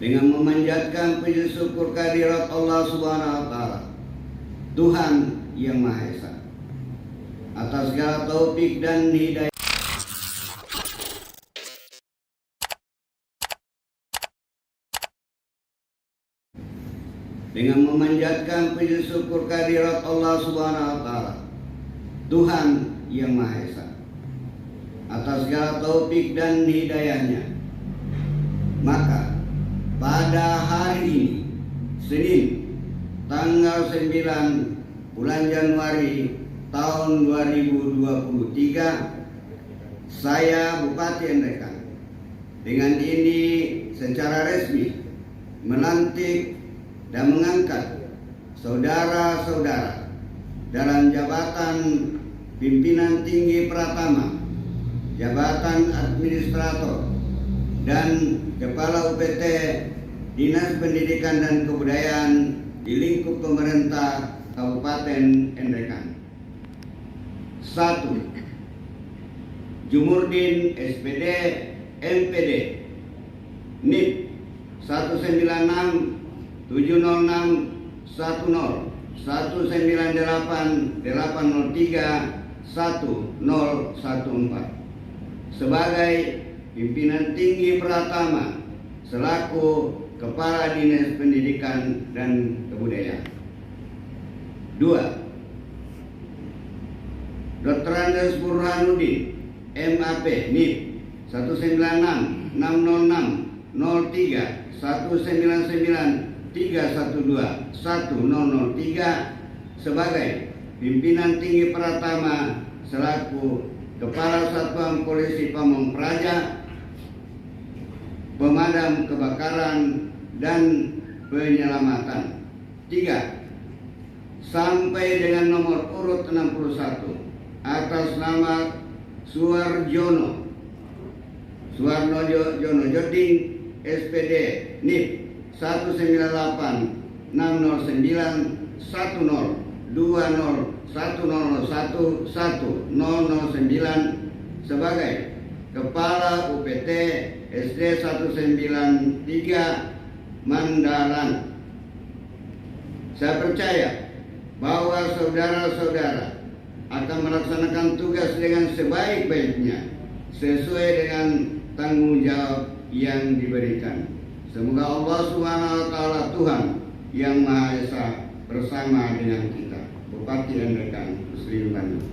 dengan memanjatkan puji syukur kehadirat Allah Subhanahu wa taala, Tuhan yang Maha Esa, atas segala taufik dan hidayah. Dengan memanjatkan puji syukur kehadirat Allah Subhanahu wa taala, Tuhan yang Maha Esa, atas segala taufik dan hidayahnya. Maka pada hari ini, Senin, tanggal 9 bulan Januari tahun 2023, saya Bupati Enrekan dengan ini secara resmi melantik dan mengangkat saudara-saudara dalam jabatan pimpinan tinggi Pratama, jabatan administrator, dan Kepala UPT Dinas Pendidikan dan Kebudayaan di lingkup pemerintah Kabupaten Enrekan. 1. Jumurdin SPD MPD NIP 196 706 10 198 803 1014 sebagai pimpinan tinggi Pratama selaku Kepala Dinas Pendidikan dan Kebudayaan. 2. Dr. Andes Burhanuddin MAP NIP 196 606 03 199 312 1003 sebagai pimpinan tinggi Pratama selaku Kepala Satuan Polisi Pamong Praja, Pemadam Kebakaran dan Penyelamatan. 3. Sampai dengan nomor urut 61 atas nama Suwarno Jono Joding SPD NIP 198 609 10 20 1001 1009 sebagai Kepala UPT SD 193 Mandaran. Saya percaya bahwa saudara-saudara akan melaksanakan tugas dengan sebaik-baiknya sesuai dengan tanggung jawab yang diberikan. Semoga Allah Subhanahu wa taala Tuhan yang Maha Esa bersama dengan kita. Bupati Enrekan Muslim Bandung.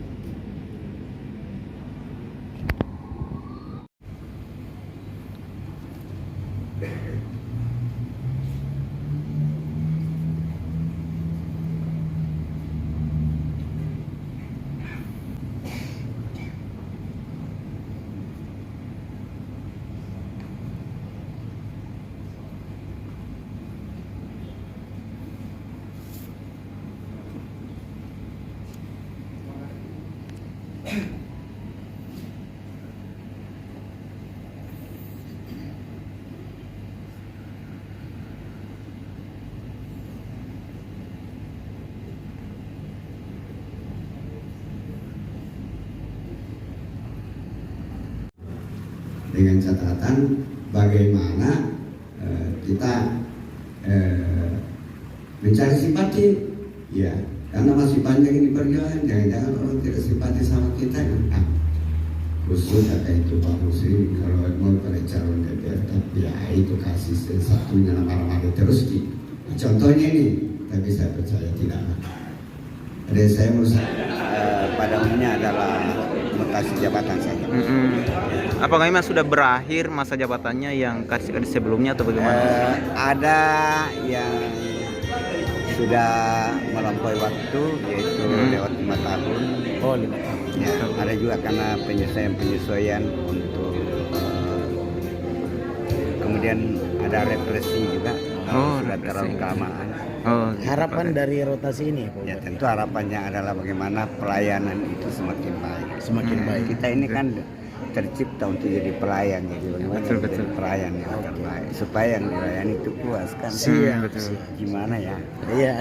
Dengan catatan bagaimana kita mencari simpati, ya, karena masih banyak ini perjuangan. Jangan-jangan orang tidak simpati sama kita, nah, khusus kayak itu Pak Muslim kalau mau pada calon DPR, tapi ya itu kasih satunya nama-nama terus di contohnya ini, tapi saya percaya tidak. Ada saya mau pada umumnya adalah mutasi jabatan saja. Apakah memang sudah berakhir masa jabatannya yang kasih sebelumnya atau bagaimana? Ada yang sudah melampaui waktu, yaitu lewat 5 tahun. Oh, 5 tahun. Ya, ada juga karena penyesuaian untuk kemudian ada represi juga. Sudah terlalu kelamaan. Harapan dari rotasi ini ya, tentu harapannya adalah bagaimana pelayanan itu semakin baik. Semakin baik. Kita ini kan tercipta untuk jadi pelayan, jadi bagaimana jadi pelayan yang akan baik supaya yang dilayani itu puas kan. Siap. Gimana ya? Iya.